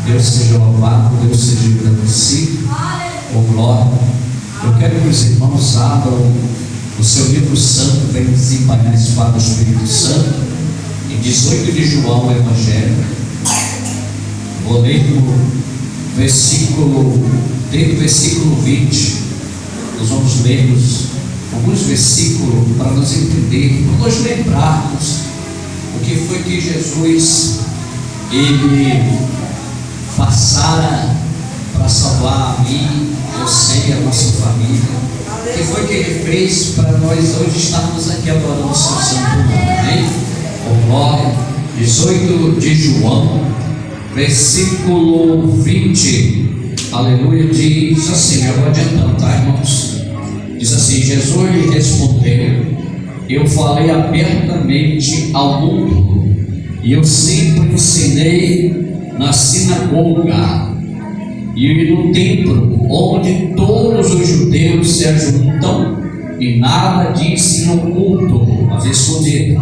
Deus seja louvado, Deus seja agradecido. Oh glória. Eu quero que os irmãos abram o seu livro santo, venham desembainhar a espada do Espírito Santo, em 18 de João, o Evangelho. Vou ler desde o versículo 20. Nós vamos ler alguns versículos para nos entender, para nos lembrarmos o que foi que Jesus ele passara para salvar a mim, você e a nossa família. O que foi que ele fez para nós hoje estarmos aqui adorando o seu santo nome, amém? Com glória. 18 de João, versículo 20, aleluia, diz assim, eu vou adiantando, tá, irmãos? Diz assim: Jesus lhe respondeu: eu falei abertamente ao mundo, e eu sempre ensinei na sinagoga e no templo, onde todos os judeus se ajuntam, e nada disse em oculto, mas escondido.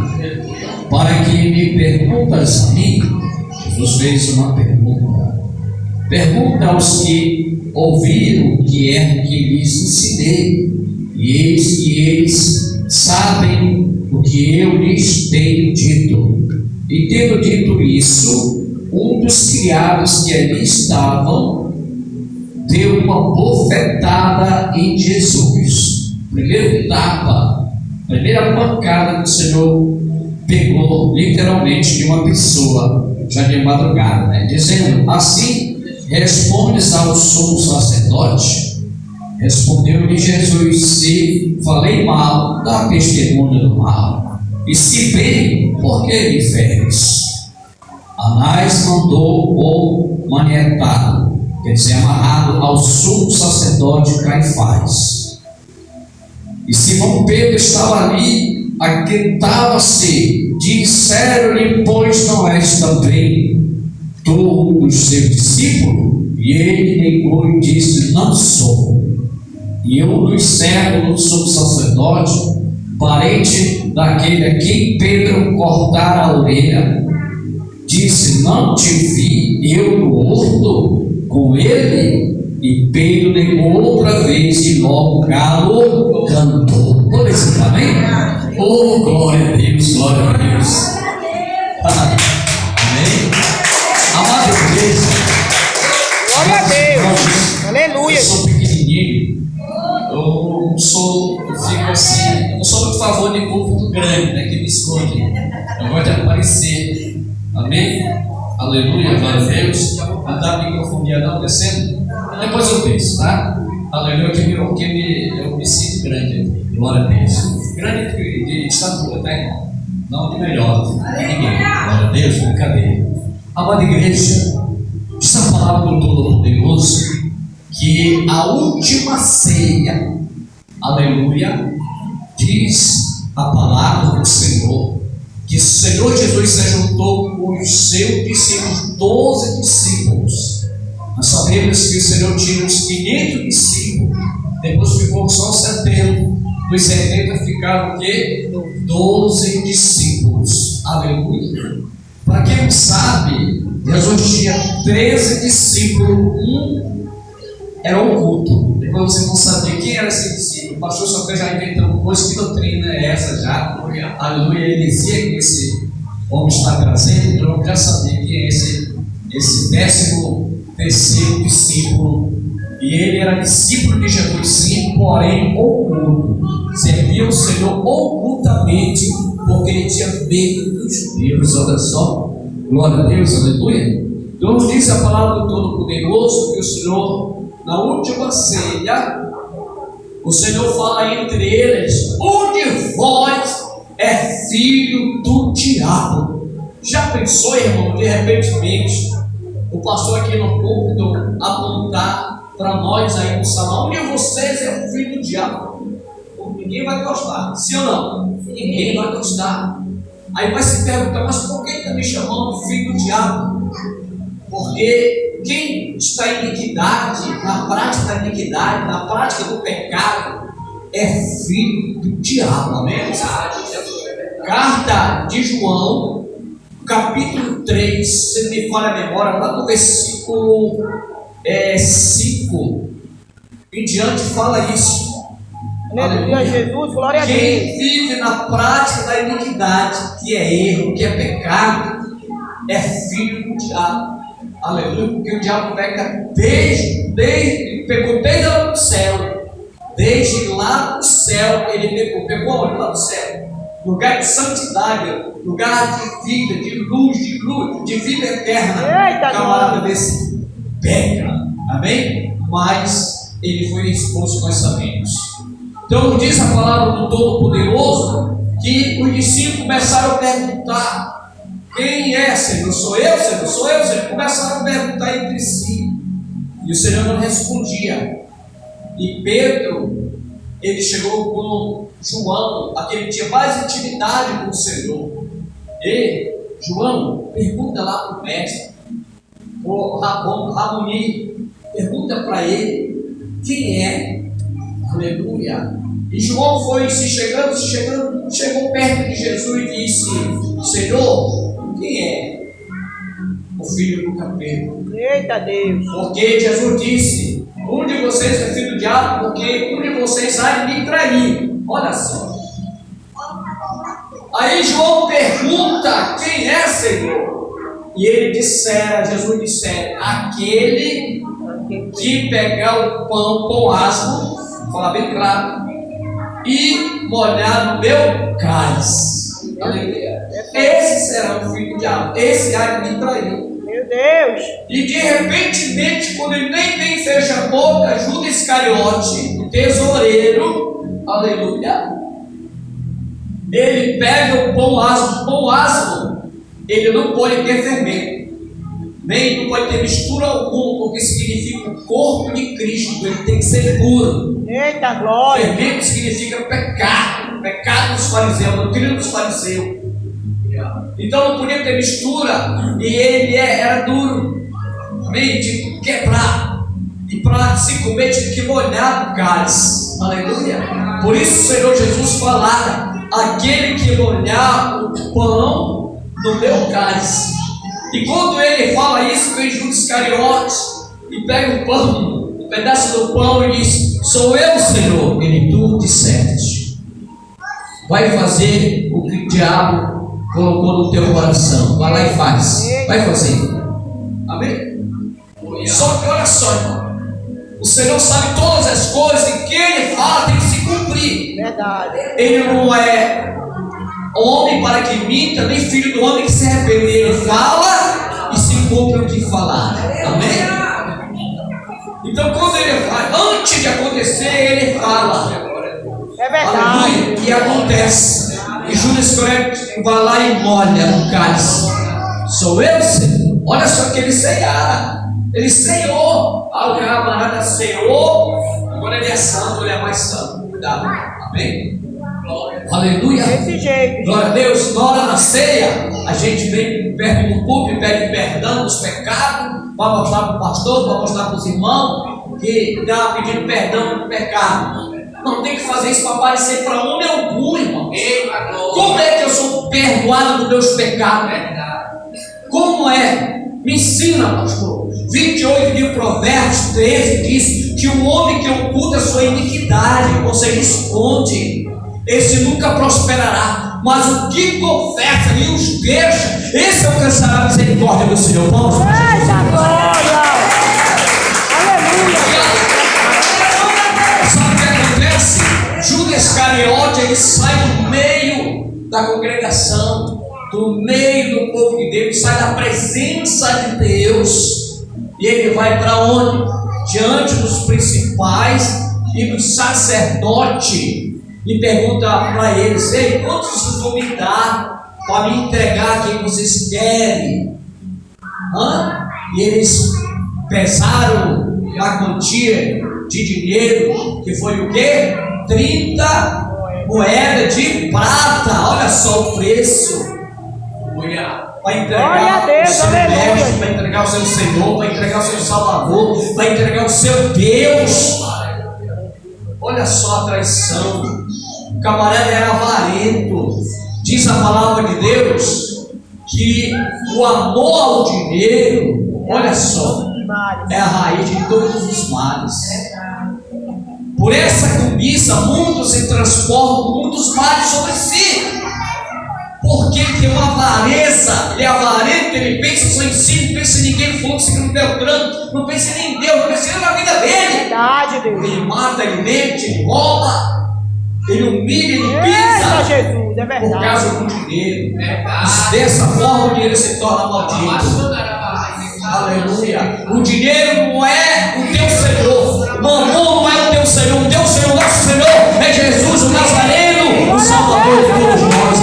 Para que me perguntas a mim, Jesus fez uma pergunta. Pergunta aos que ouviram o que é que lhes ensinei, e eis que eles sabem o que eu lhes tenho dito. E tendo dito isso, um dos criados que ali estavam deu uma bofetada em Jesus. Primeiro tapa, primeira pancada que o Senhor pegou literalmente de uma pessoa, já de madrugada, né? Dizendo: assim respondes ao sumo sacerdote? Respondeu-lhe Jesus: se falei mal, dá testemunho do mal, e se bem, por que me feres? Anás mandou o manietado, quer dizer, amarrado ao sumo sacerdote Caifás. E Simão Pedro estava ali, aquentava-se. Disseram-lhe: pois não és também tu um dos seus discípulos? E ele negou e disse: não sou. E um dos servos do sumo sacerdote, parente daquele a quem Pedro cortara a orelha, disse: não te vi eu no horto com ele? E Pedro negou outra vez, e logo o galo cantou. Por isso, amém? Oh, glória a Deus, glória a Deus. Amém? Amada igreja, glória a Deus, aleluia. Eu sou pequenininho, eu fico assim, eu não sou muito favor de púlpito grande, né, que me esconde. Eu gosto de aparecer. Amém? Aleluia, glória a Deus. Não dá microfonia não, descendo? Depois eu penso, tá? Aleluia, eu me sinto grande. Glória a Deus. Grande de estatura, tá, irmão? Não de melhor, de ninguém. Glória a Deus, brincadeira. Amada igreja, diz a palavra do Todo-Poderoso que a última ceia, aleluia, diz a palavra do Senhor, que o Senhor Jesus se juntou com os seus discípulos, 12 discípulos. Nós sabemos que o Senhor tinha uns 500 discípulos, depois ficou só 70. Dos 70 ficaram o quê? 12 discípulos. Aleluia. Para quem não sabe, Jesus tinha 13 discípulos, um era oculto. Depois você não sabia quem era esse discípulo. O pastor só fez já inventando coisa, que doutrina é essa já? Aleluia. Ele dizia que esse homem está trazendo, então eu já sabia quem é esse 13º discípulo. E ele era discípulo de Jesus, sim, porém oculto. Servia o Senhor ocultamente, porque ele tinha medo dos judeus. Olha só, glória a Deus, aleluia. Então diz a palavra do Todo-Poderoso que o Senhor, na última ceia, o Senhor fala entre eles: um de vós é filho do diabo. Já pensou, irmão, de repente o pastor aqui no púlpito apontar para nós aí no salão: um de vocês é o filho do diabo? Ninguém vai gostar, sim ou não? Ninguém vai gostar. Aí vai se perguntar: mas por que está me chamando de filho do diabo? Porque quem está em iniquidade, na prática da iniquidade, na prática do pecado, é filho do diabo. Amém? Carta de João, capítulo 3, se me falha a memória, lá no versículo 5 em diante fala isso. Aleluia, Jesus, glória a Deus. Quem vive na prática da iniquidade, que é erro, que é pecado, é filho do diabo. Aleluia, porque o diabo peca pecou desde lá do céu. Desde lá do céu ele pecou lá do céu. Lugar de santidade, lugar de vida, de luz, de vida eterna. Eita, camarada desse peca, amém? Mas ele foi exposto com orçamentos. Então diz a palavra do Todo-Poderoso que os discípulos começaram a perguntar: quem é, Senhor? Sou eu, Senhor? Sou eu, Senhor? Começaram a perguntar entre si. E o Senhor não respondia. E Pedro, ele chegou com João, aquele que tinha mais intimidade com o Senhor. E João, pergunta lá para o mestre, o Ramoni, pergunta para ele quem é. Aleluia. E João foi se chegando, chegou perto de Jesus e disse: Senhor, quem é? O filho do capeta. Eita Deus. Porque Jesus disse: um de vocês é filho do diabo, porque um de vocês há de me trair. Olha só. Aí João pergunta: quem é, Senhor? E ele Jesus dissera: aquele que pegar o pão asmo, falar bem claro, e molhar no meu cálice. Aleluia. Esse será o filho do diabo. Esse há de me trair. Meu Deus. E de repentemente, quando ele nem bem fecha a boca, Judas Iscariote, o tesoureiro, aleluia, ele pega o pão asmo, ele não pode ter fermento, nem não pode ter mistura alguma, porque significa o corpo de Cristo, ele tem que ser puro. Eita glória. Fermento significa pecado dos fariseus, doutrina dos fariseus. Então não podia ter mistura, e ele era duro, amém? De quebrar, e para se comer tinha que molhar o cálice, aleluia. Por isso o Senhor Jesus falava: aquele que molhar o pão no meu cálice. E quando ele fala isso, vem Judas Iscariote e pega o pão, um pedaço do pão, e diz: sou eu, Senhor. Ele: tu disseste. Vai fazer o que o diabo colocou no teu coração. Vai lá e faz. Vai fazer. Amém? Só que olha só, irmão, o Senhor sabe todas as coisas, e o que ele fala tem que se cumprir. Verdade. Ele não é homem para que minta, nem filho do homem que se arrepende. Ele fala e se cumpre o que falar. Amém? Então quando ele fala, antes de acontecer, ele fala. É verdade. Aleluia. E acontece. E Judas Iscariote vai lá e molha no cálice. Sou eu, Senhor. Olha só que ele ceiara. Ele ceiou. O camarada ceiou. Agora ele é santo, ele é mais santo. Cuidado. Amém? Aleluia. Desse jeito. Glória a Deus. Na hora da ceia, a gente vem perto do púlpito, pede perdão dos pecados. Vai mostrar para o pastor, vai mostrar para os irmãos que está pedindo perdão do pecado. Não tem que fazer isso para parecer para homem algum, irmão. Como é que eu sou perdoado dos meus pecados? Como é? Me ensina, pastor. 28 de Provérbios 13 diz que o homem que oculta sua iniquidade, ou seja, esconde, esse nunca prosperará. Mas o que confessa e os deixa, esse alcançará a misericórdia do Senhor. Vamos, Eita glória. Aleluia. Sabe o que acontece? Judas Iscariote, ele sai do meio da congregação, do meio do povo de Deus, sai da presença de Deus, e ele vai para onde? Diante dos principais e dos sacerdotes, e pergunta para eles: ei, quantos vocês vão me dar para me entregar quem vocês querem? E eles pesaram a quantia de dinheiro, que foi o quê? 30 moedas de prata. Olha só o preço. Vai entregar o seu mestre, vai entregar o seu Senhor, vai entregar o seu Salvador, vai entregar o seu Deus. Olha só a traição. O camarada era avarento. Diz a palavra de Deus que o amor ao dinheiro, olha só, é a raiz de todos os males. Por essa cobiça, muitos se transformam, muitos males sobre si. Porque tem uma avareza, ele é avarento, ele pensa só em si, não pensa em ninguém, foda-se que não Beltrano, não pensa nem em Deus, não pensa nem na vida dele. Verdade, Deus. Ele mata, ele mente, ele rouba, ele humilha, ele Eita, pisa Jesus, é por verdade. causa do dinheiro. Dessa forma o dinheiro se torna maldito. Aleluia. O dinheiro não é o teu Senhor, o mamão não é o teu Senhor, o teu Senhor, nosso Senhor é Jesus, o Nazareno, o Salvador de todos nós.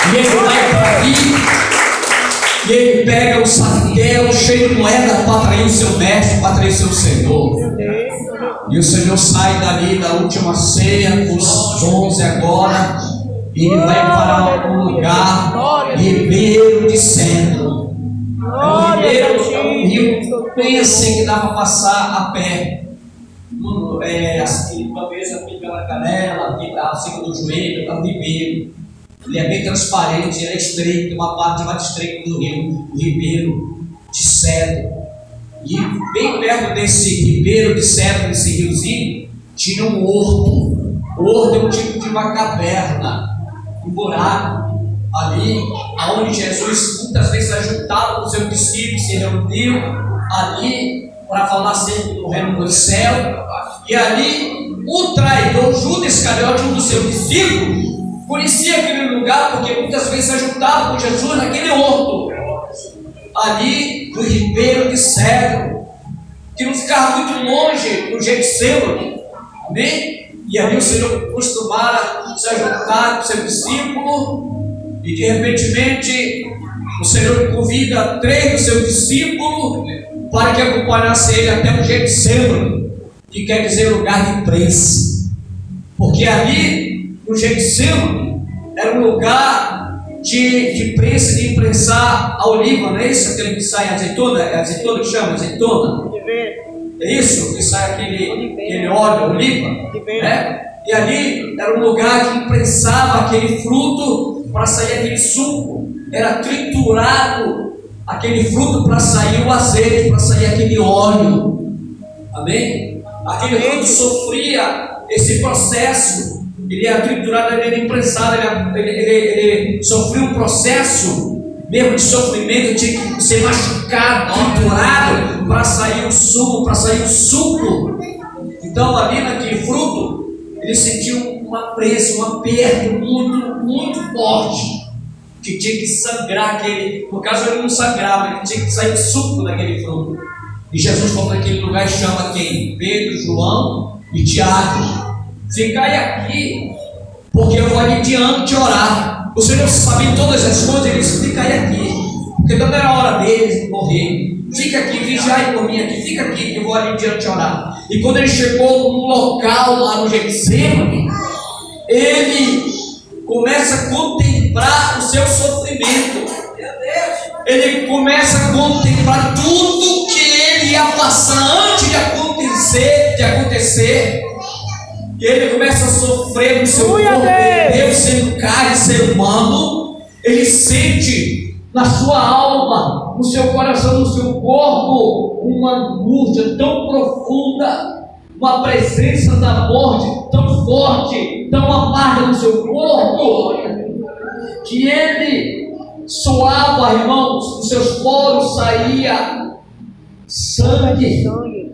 E ele vai para ali, e ele pega o saqueiro cheio de moeda para atrair o seu mestre, para atrair o seu Senhor. E o Senhor sai dali da última ceia, os 11 agora, e ele vai para um lugar, Ribeiro de Cedro. É um rio bem assim que dá para passar a pé. Assim, talvez aqui pela canela, aqui acima do joelho, é um ribeiro. Ele é bem transparente, ele é estreito, uma parte mais estreita do rio, o Ribeiro de Cedro. E bem perto desse Ribeiro de Cedro, desse riozinho, tinha um horto. O horto é um tipo de uma caverna, um buraco, ali, onde Jesus muitas vezes se juntava com seus discípulos, se reuniu ali para falar sempre do reino do céu. E ali, o traidor Judas Iscariote, um dos seus discípulos, conhecia aquele lugar porque muitas vezes se juntava com Jesus naquele horto, ali do Ribeiro de Cedro, que não ficava muito longe do Getsemane, amém? E ali o Senhor costumara se juntar com seu discípulo, e de repentemente o Senhor convida 3 dos seus discípulos para que acompanhassem ele até o Getsemane, que quer dizer lugar de prensa, porque ali no Getsemane era um lugar de prensa, de imprensar a oliva, não é isso? Aquele que sai azeitona, é azeitona que chama azeitona? É isso? Que sai aquele óleo, oliva, né? E ali era um lugar que imprensava aquele fruto para sair aquele suco, era triturado aquele fruto para sair o azeite, para sair aquele óleo, amém? Aquele fruto sofria esse processo, ele era triturado, ele era imprensado, ele sofria um processo mesmo de sofrimento, tinha que ser machucado, triturado para sair o suco, Então ali naquele fruto ele sentiu uma pressa, um aperto muito forte, que tinha que sangrar aquele, no caso ele não sangrava, ele tinha que sair o suco daquele fruto. E Jesus foi para aquele lugar e chama quem? Pedro, João e Tiago. Ficai aqui, porque eu vou ali diante orar. O Senhor sabe todas as coisas, ele disse: ficai aqui, porque não era a hora deles morrer. Fica aqui, vigiai por mim aqui, fica aqui, que eu vou ali diante orar. E quando ele chegou no local lá no Getsemane, ele começa a contemplar o seu sofrimento. Ele começa a contemplar tudo que ele ia passar antes de acontecer. E ele começa a sofrer no seu corpo, Deus sendo carne, ser humano. Ele sente na sua alma, no seu coração, no seu corpo, uma angústia tão profunda, uma presença da morte tão forte, tão amarga no seu corpo, que ele suava, irmãos, dos seus poros saía sangue,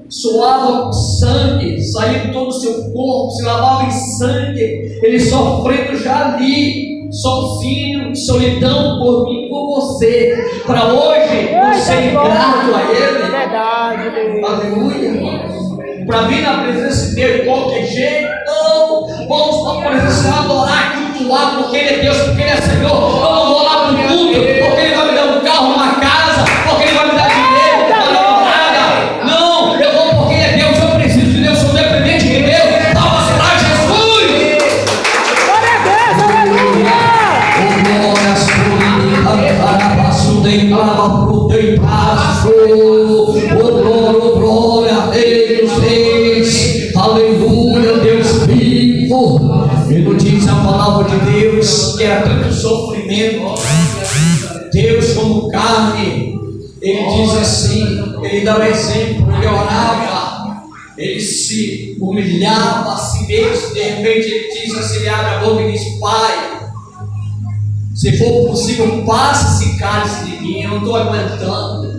suava sangue, saía de todo o seu corpo, se lavava em sangue, ele sofrendo já ali, sozinho, solidão por mim, por você, para hoje ser grato a ele. Verdade, Deus. Aleluia. Para vir na presença de Deus de qualquer jeito, não. Vamos para a presença de adorar, cultuar, porque ele é Deus, porque ele é Senhor. Eu não vou lá para o culto, porque ele vai me dar um carro, uma casa, porque ele vai me dar dinheiro, uma namorada. Não, eu vou porque ele é Deus, eu preciso de Deus, sou dependente de Deus. Palmas para Jesus! Glória a Deus, aleluia! Glórias por mim, para passo de clava, pro teu passo. Glória a Deus, aleluia, Deus vivo. E não diz a palavra de Deus que era tanto sofrimento sofrimento. Deus, como carne, ele diz assim, ele dá o exemplo, ele orava, ele se humilhava a si mesmo. De repente ele diz assim, ele abre a boca e diz: Pai, se for possível, passa esse cálice de mim, eu não estou aguentando.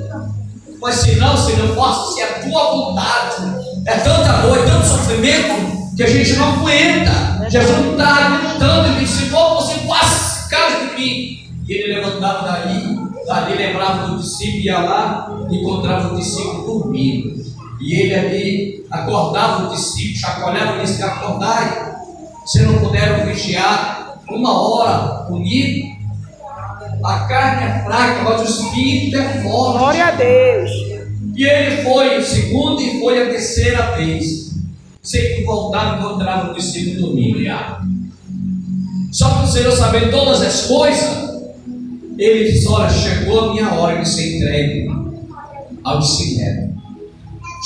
Mas se não faça-se a tua vontade. É tanta dor, é tanto sofrimento que a gente não aguenta. Jesus não está aguentando. Ele disse: se for possível, passa esse cálice de mim. E ele levantava dali lembrava do discípulo, ia lá e encontrava o discípulo dormindo. E ele ali acordava o discípulo, chacoalhava e disse: acordai, se não puderam vigiar 1 hora comigo. A carne é fraca, mas o espírito é forte. Glória a Deus. E ele foi a segunda e foi a terceira vez. Sempre que voltava, encontrava o discípulo dormindo. Só que o Senhor, sabendo todas as coisas, ele disse: olha, chegou a minha hora de ser entregue ao discípulo.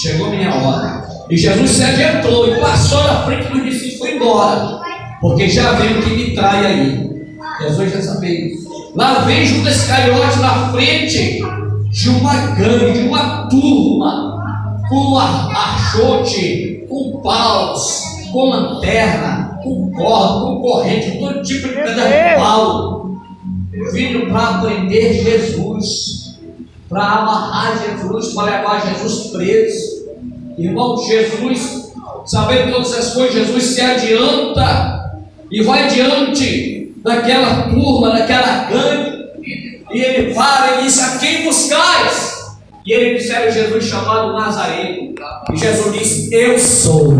Chegou a minha hora. E Jesus se adiantou e passou na frente do discípulo e foi embora, porque já veio o que me trai aí. Jesus já sabia. Lá vem Judas Iscariote na frente de uma gangue, de uma turma, com archote, com paus, com lanterna, com corda, com corrente, todo tipo de pedaço de pau, vindo para prender Jesus, para amarrar Jesus, para levar Jesus preso. Irmão, Jesus, sabendo todas as coisas, Jesus se adianta e vai diante daquela turma, daquela gangue, e ele para e diz: a quem buscais? E ele disseram: Jesus chamado Nazareno. E Jesus disse: eu sou.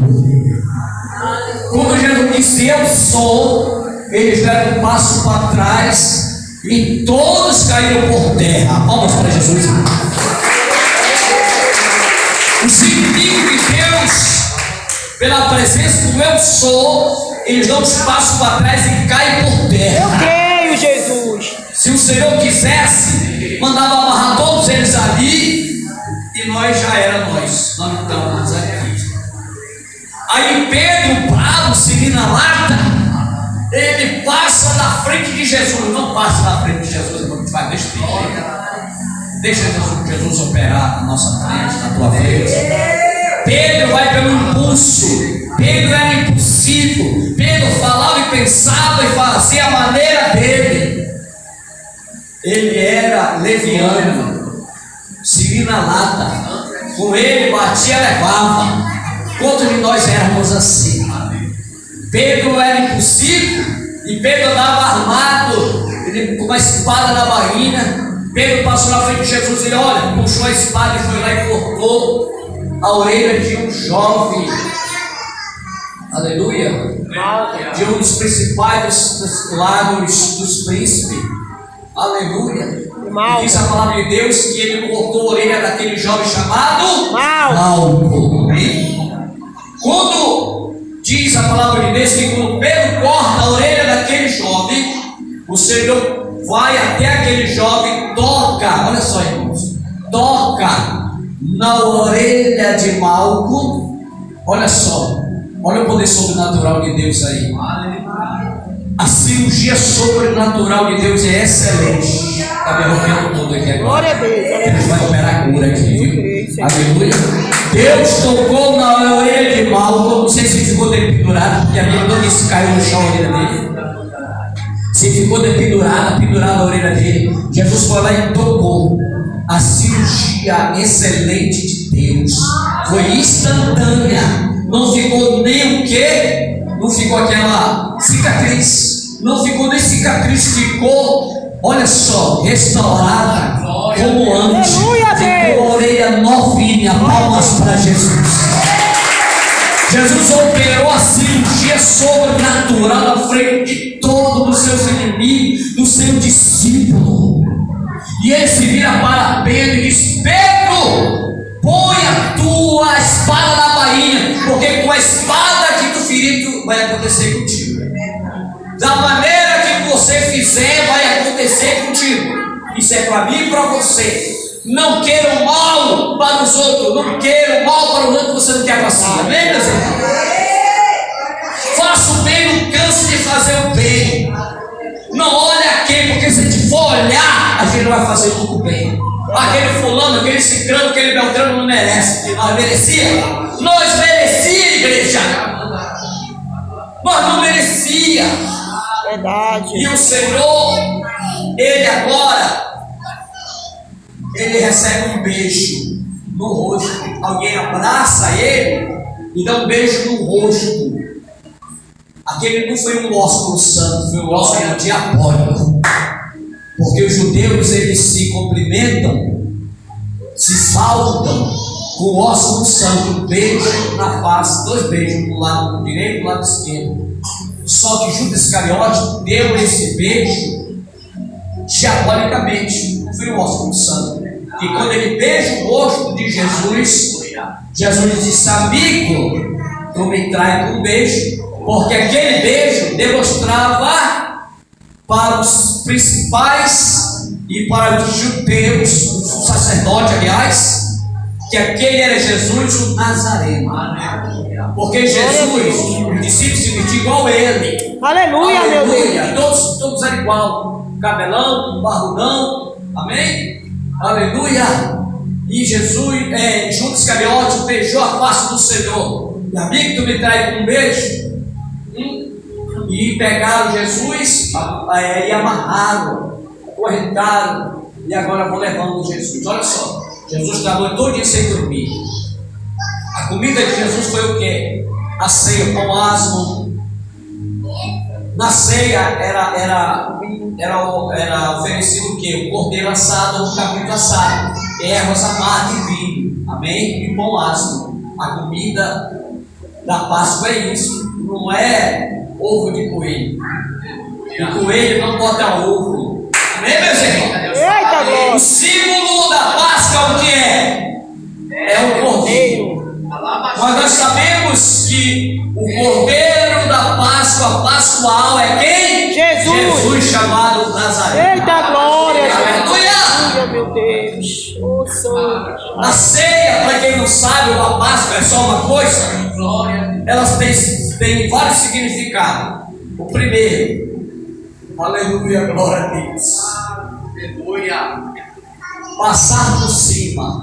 Quando Jesus disse eu sou, eles deram um passo para trás e todos caíram por terra. Palmas para Jesus. Os inimigos de Deus, pela presença do eu sou, eles dão uns passos para trás e caem por terra. Eu creio, Jesus. Se o Senhor quisesse, mandava amarrar todos eles ali e nós já era nós. Nós não estamos mais aqui. Aí Pedro, bravo, se na lata, ele passa na frente de Jesus. Não passa na frente de Jesus, não faz besteira. Deixa Jesus operar na nossa frente, na tua frente. Pedro vai pelo impulso. Pedro era impulsivo. Pedro falava e pensava e fazia a maneira dele. Ele era leviano, se na lata. Com ele batia, levava. Quantos de nós éramos assim? Pedro era impulsivo e Pedro andava armado, ele com uma espada na bainha. Pedro passou na frente de Jesus e olha, puxou a espada e foi lá e cortou a orelha de um jovem, aleluia, de um dos principais dos lados dos príncipes, aleluia. E diz a palavra de Deus que ele cortou a orelha daquele jovem chamado Malco. Quando diz a palavra de Deus que quando Pedro corta a orelha daquele jovem, o Senhor vai até aquele jovem, toca, olha só, irmãos, toca na orelha de Malco. Olha só, olha o poder sobrenatural de Deus aí. A cirurgia sobrenatural de Deus é excelente. Está derrubando tudo aqui agora. Glória a Deus. Deus vai operar a cura aqui, viu? Aleluia. Deus tocou na orelha de Malco. Não sei se ficou pendurado, porque a Bíblia não disse que caiu no chão a orelha dele. Se ficou pendurada a orelha dele, Jesus foi lá e tocou. A cirurgia excelente de Deus foi instantânea. Não ficou nem o quê? Não ficou aquela cicatriz. Não ficou nem cicatriz, ficou, olha só, restaurada como antes. Ficou a orelha novinha. Palmas para Jesus. Jesus operou a cirurgia sobrenatural na frente de todos os seus inimigos, do seu discípulo. E ele se vira para Pedro e diz: Pedro, põe a tua espada na bainha, porque com a espada que tu ferir vai acontecer contigo. Da maneira que você fizer, vai acontecer contigo. Isso é para mim e para você. Não queira o mal para os outros. Não queira o mal para os outros que você não quer para si. Amém, meus irmãos? Faça o bem, não canse de fazer o bem. Não olhe a quem, porque a gente não vai fazer tudo bem. Aquele fulano, aquele ciclano, aquele beltrano não merece. Nós merecia? Nós merecia, igreja. Nós não merecia. Verdade. E o Senhor, Ele agora, Ele recebe um beijo no rosto. Alguém abraça Ele e dá um beijo no rosto. Aquele não foi um ósculo santo, foi um ósculo diabólico. Porque os judeus, eles se cumprimentam, se saudam com o ósculo santo, um beijo na face, 2 beijos, do lado direito e do lado esquerdo. Só que Judas Iscariote deu esse beijo diabolicamente, não foi um ósculo santo. E quando ele beija o rosto de Jesus, Jesus disse: amigo, tu me trai com um beijo, porque aquele beijo demonstrava para os principais e para os judeus, os sacerdotes, aliás, que aquele era Jesus o Nazareno. Porque Jesus, os discípulos se vestiam igual a ele. Aleluia, meu Deus. Todos eram igual, cabelão, barbudão, amém? Aleluia. E Jesus, Judas Iscariote, beijou a face do Senhor. E amigo, tu me trai com um beijo? E pegaram Jesus e amarraram, acorrentaram, e agora vão levando Jesus. Olha só, Jesus está a noite todo dia sem dormir. A comida de Jesus foi o quê? A ceia, pão asmo. Na ceia era oferecido o quê? O cordeiro assado, o cabrito assado, ervas amargas e vinho, amém? E pão asmo. A comida da Páscoa é isso, não é ovo de coelho. O coelho não bota ovo. Amém, meus irmãos? Eita, glória. O símbolo da Páscoa o que é? É o cordeiro. Mas nós sabemos que o cordeiro da Páscoa pascual é quem? Jesus chamado Nazareno. Eita, glória. Aleluia. Meu Deus. Oh, Senhor. A ceia, para quem não sabe, a Páscoa é só uma coisa. Elas têm vários significados. O primeiro, aleluia, glória a Deus. Aleluia. Passar por cima.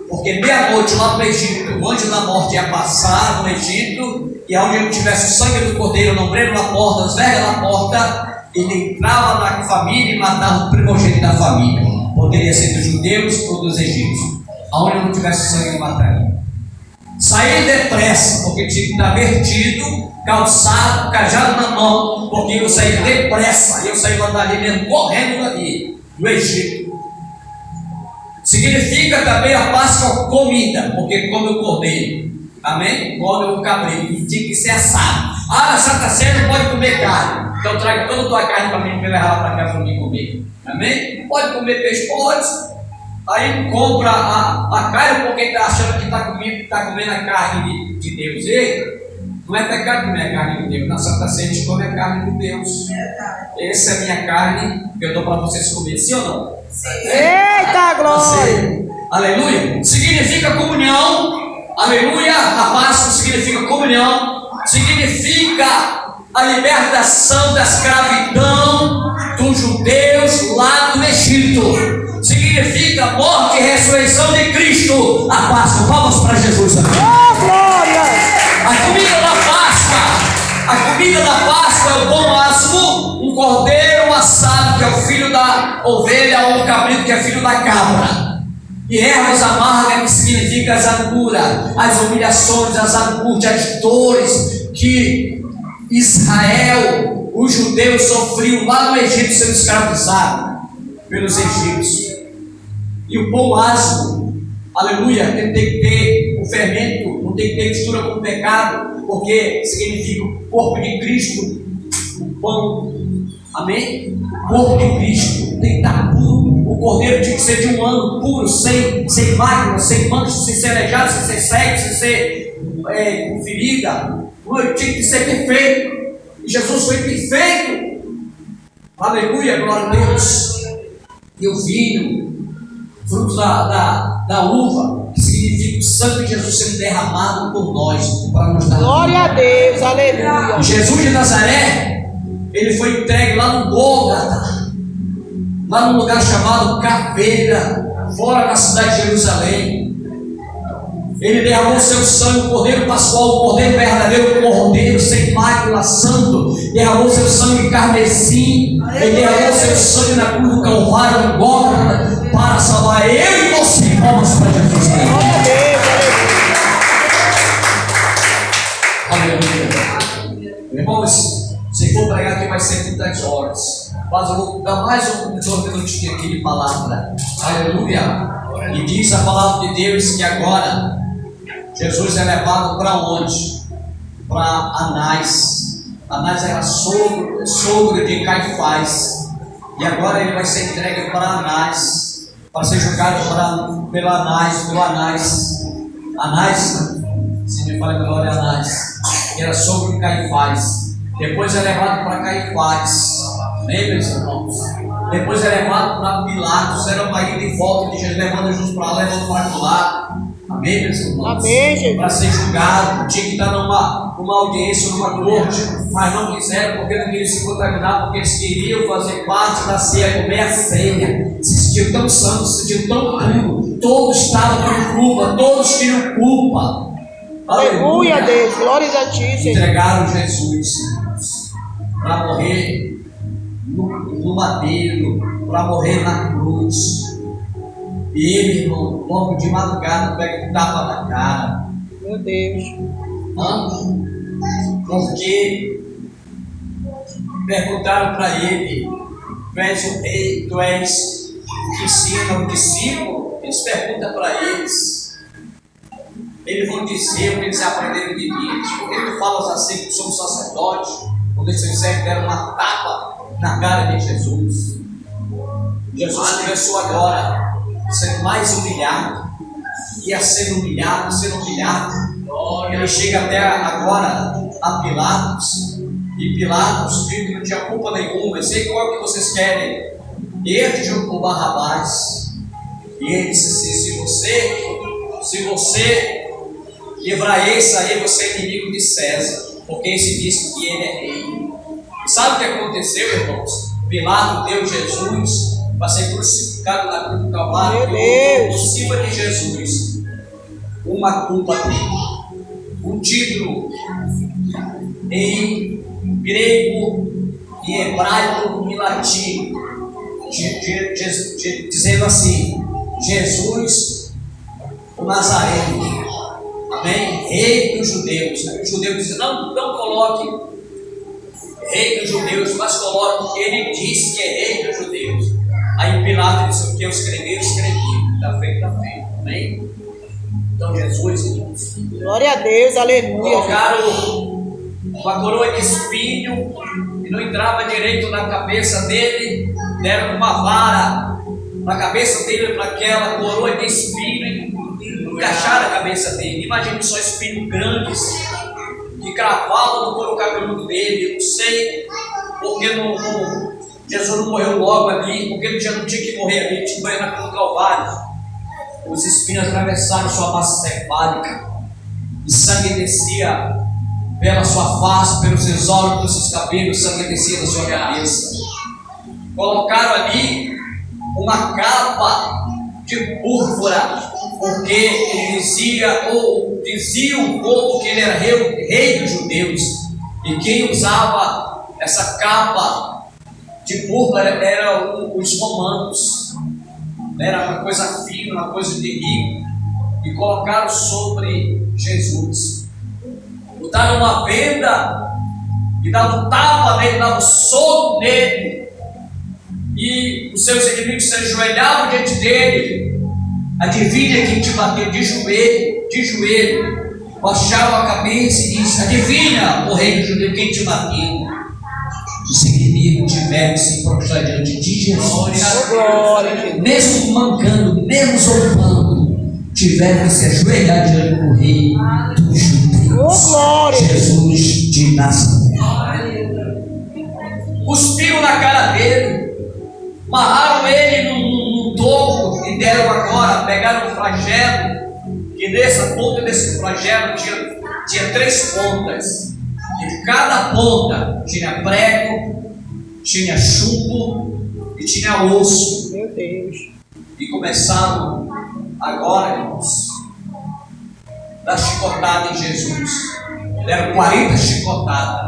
Porque meia-noite lá no Egito, o anjo da morte ia passar no Egito, e onde não tivesse o sangue do cordeiro, não ombreiro na porta, as vergas na porta, ele entrava na família e matava o primogênito da família. Poderia ser dos judeus ou dos egípcios. Aonde não tivesse o sangue, ele mataria. Sair depressa, porque tinha que estar vertido, calçado, cajado na mão, porque eu saí depressa, eu saí lá dali mesmo, correndo dali, do Egito. Significa também a Páscoa comida, porque come o cordeiro, amém? Come o cabrito, e tinha que ser assado. Ah, Santa Ceia não pode comer carne, então traga toda a tua carne para mim, levar lá para casa para mim comer, amém? Pode comer peixe, pode. Aí compra a carne porque está achando que está comendo a carne de Deus. Ei, não é pecado comer a carne de Deus. Na Santa Ceia a gente come a carne de Deus. Essa é a minha carne que eu dou para vocês comer, sim ou não? Sim. Eita, glória. Aleluia. Significa comunhão. Aleluia. A Páscoa significa comunhão. Significa a libertação da escravidão dos judeus lá do Egito. Significa a morte e ressurreição de Cristo. A Páscoa, palmas para Jesus. Oh, glória! A comida da Páscoa é o pão asmo, um cordeiro assado, que é o filho da ovelha, ou um cabrito, que é filho da cabra. E ervas amargas, que significa as anguras, as humilhações, as angústias, as dores que Israel, os judeus, sofriam lá no Egito, sendo escravizado pelos egípcios. E o pão asmo, aleluia, tem que ter o fermento, não tem que ter mistura com o pecado, porque significa o corpo de Cristo, o pão, amém? O corpo de Cristo tem que estar puro. O cordeiro tinha que ser de um ano puro, sem mácula, sem mancha, sem ser aleijado, sem ser cego, sem ser com ferida. Ele tinha que ser perfeito. E Jesus foi perfeito. Aleluia, glória a Deus. E o vinho, fruto da uva, que significa o sangue de Jesus sendo derramado por nós, para nos dar glória a Deus, aleluia. Jesus de Nazaré, ele foi entregue lá no Gólgota. lá num lugar chamado Caveira, fora da cidade de Jerusalém. Ele derramou seu sangue, o Cordeiro Pascual, o Cordeiro verdadeiro, o Cordeiro sem mácula, santo. Derramou seu sangue carmesim. Ele derramou seu sangue na cruz do Calvário, no Gólgota, para salvar eu e você. Vamos para Jesus. Aleluia. Irmãos, se for pregar aqui vai ser muitas horas, mas eu vou dar mais uns 2 minutos aqui de palavra. Aleluia. E diz a palavra de Deus que agora Jesus é levado para onde? Para Anás. Anás era sogro de Caifás. E agora ele vai ser entregue para Anás, para ser julgado pelo Anás. Anás, se me fala a glória, Anás, que era sogro de Caifás. Depois é levado para Caifás. Amém, meus irmãos? Depois é levado para Pilatos. Era uma ida e volta de Jesus, levando Jesus para lá, levando para o lado. Amém, meus irmãos? Amém, para ser julgado. Tinha que estar numa audiência, numa corte, mas não quiseram, porque não queriam se contaminar, porque eles queriam fazer parte da ceia, comer a ceia. Se sentiam tão santos, se sentiam tão puros. Todos estavam com culpa, todos tinham culpa. Aleluia, Deus, glórias a ti, Senhor. Entregaram Jesus para morrer no madeiro, para morrer na cruz. E ele, irmão, logo de madrugada, pega um tapa na cara. Meu Deus. Porque perguntaram para ele: tu és o rei, tu és o que ensina o discípulo? Eles perguntam para eles. Eles vão dizer o que eles aprenderam de mim. Por que tu falas assim que somos sacerdotes? Quando eles disseram que deram uma tapa na cara de Jesus. Jesus começou agora sendo mais humilhado, ia sendo humilhado. Ele chega até agora a Pilatos, e Pilatos viu que não tinha culpa nenhuma. Eu sei qual que vocês querem, este ou Barrabás. E ele disse assim: se você livrar esse aí, você é inimigo de César, porque esse disse que ele é rei. E sabe o que aconteceu, irmãos? Pilatos deu Jesus para ser crucificado na cruz do Calvário, e por cima de Jesus uma culpa dele, um título em grego, em hebraico e latim, dizendo assim: Jesus o Nazareno, amém? Rei dos judeus. Os judeus dizem: não coloque rei dos judeus, mas coloque, ele disse que é rei dos judeus. Aí Pilatos disse: o que eu escrevi, está feito, amém? Então Jesus, irmãos, glória a Deus, aleluia. Colocaram uma coroa de espinho que não entrava direito na cabeça dele, deram uma vara na cabeça dele para aquela coroa de espinho e encaixaram a cabeça dele. Imagine só espinhos grandes que cravavam no couro cabeludo dele. Eu não sei porque Jesus não morreu logo ali, porque ele já não tinha que morrer ali, ele tinha que morrer na cruz do Calvário. Os espinhos atravessaram sua massa cefálica e sangue descia pela sua face, pelos seus olhos, pelos seus cabelos, sangue descia da sua cabeça. Colocaram ali uma capa de púrpura, porque ele dizia o povo que ele era rei dos judeus, e quem usava essa capa de púrpura eram os romanos. Era uma coisa fina, uma coisa de rico, e colocaram sobre Jesus. Botaram uma venda e davam um tapa nele, davam um soco nele, e os seus inimigos se ajoelhavam diante dele. Adivinha quem te bateu de joelho, baixava a cabeça e disse: adivinha, o rei do judeu, quem te bateu? Os inimigos tiveram que se prostrar diante de Jesus, mesmo mancando, mesmo zombando, tiveram que se ajoelhar diante do rei dos judeus, Jesus de Nazaré. Cuspiram na cara dele, amarraram ele num toco e deram agora, pegaram um flagelo, e nessa ponta desse flagelo tinha 3 pontas. E cada ponta tinha prego, tinha chumbo e tinha osso. Meu Deus. E começaram agora, irmãos, dar chicotada em Jesus. Deram 40 chicotadas.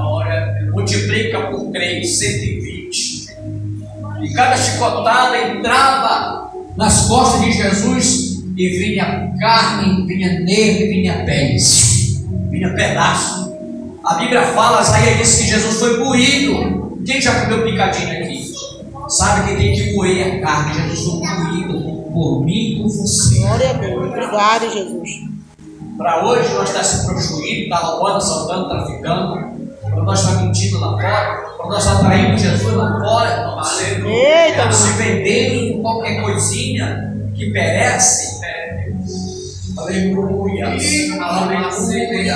Multiplica por 3, 120. E cada chicotada entrava nas costas de Jesus e vinha carne, vinha nervo, vinha pele, vinha pedaço. A Bíblia fala, Isaías disse que Jesus foi moído. Quem já comeu picadinho aqui? Sabe que tem que moer a carne. Jesus foi moído por mim e por você. Glória a Deus. Obrigado, Jesus. Para hoje nós estamos se prostituindo, está roubando, assaltando, traficando. Para nós estar mentindo lá fora. Para nós estar traindo Jesus lá fora. Eita, Se vendendo em qualquer coisinha que perece. Aleluia. Aleluia.